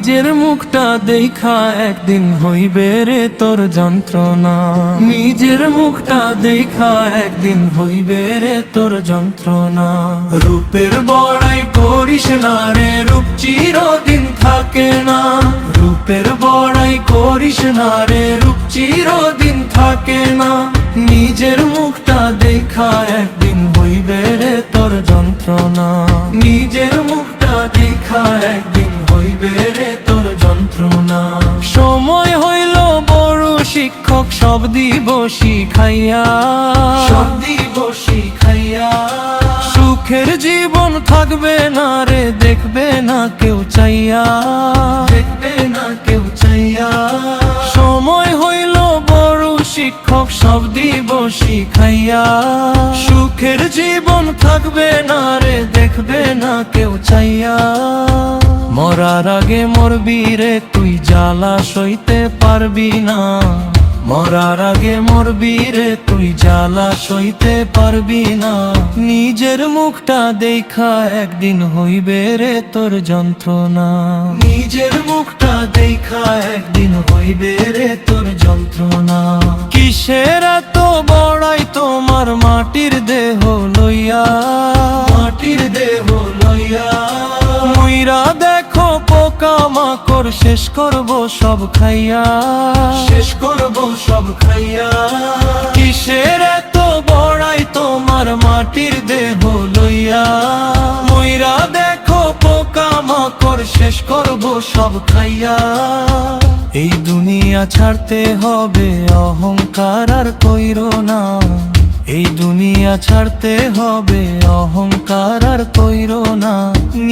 নিজের মুখটা দেখা একদিন হইবে রে তোর যন্ত্রণা। নিজের মুখটা দেখা একদিন হইবে রে তোর যন্ত্রণা। রূপের বড়াই করিস না রে, রূপ চিরদিন থাকে না। রূপের বড়াই করিস না রে, রূপ চিরদিন থাকে না। নিজের মুখটা দেখা একদিন হইবে রে তোর যন্ত্রণা। নিজের মুখটা দেখা একদিন হইবে রে তোর যন্ত্রণা। সময় হইল বড় শিক্ষক, সব দিব শিখাইয়া, সব দিব শিখাইয়া। সুখের জীবন থাকবে না রে, দেখবে না কেউ চাইয়া, দেখবে না কেউ চাইয়া। সময় হইল বড় শিক্ষক, সব দিব শিখাইয়া। সুখের জীবন থাকবে না রে, দেখবে না কেউ চাইয়া। মরার আগে মরবি রে তুই, জ্বালা সইতে পারবি না। মরার আগে মরবি রে তুই, জ্বালা সইতে পারবি না। নিজের মুখটা দেখা একদিন হইবে রে তোর যন্ত্রণা। নিজের মুখটা দেখা একদিন হইবে রে তোর যন্ত্রণা। কিসের এত বড়াই তোমার মাটির দেহ লইয়া, মাটির দেহ লইয়া। মুইরা দেখো পোকা মাকড়, শেষ করব সব খাইয়া, শেষ করব সব খাইয়া। কিসের এত বড়াই তোমার মাটির দেহ লইয়া। মুইরা দেখো পোকা মাকড়, শেষ করব সব খাইয়া। এই দুনিয়া ছাড়তে হবে, অহংকার আর কইরো না। এই দুনিয়া ছাড়তে হবে, অহংকার আর কইরো না।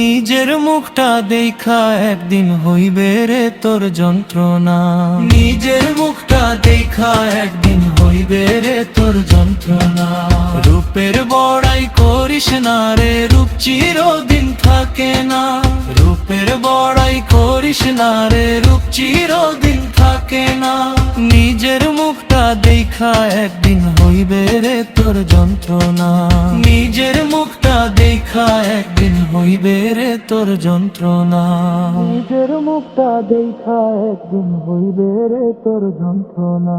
নিজের মুখটা দেখা একদিন হইবে রে তোর যন্ত্রণা। নিজের মুখটা দেখা একদিন হইবে রে তোর যন্ত্রণা। রূপের বড়াই করিস না রে, রূপ চিরদিন থাকে না। রূপের বড়াই করিস না রে, রূপ চিরদিন থাকে না। নিজের মুখটা দেখা একদিন হইবে রে তোর যন্ত্রণা। নিজের মুখটা দেখা একদিন হইবে রে তোর যন্ত্রণা। নিজের মুখটা দেখা একদিন হইবে রে তোর যন্ত্রণা।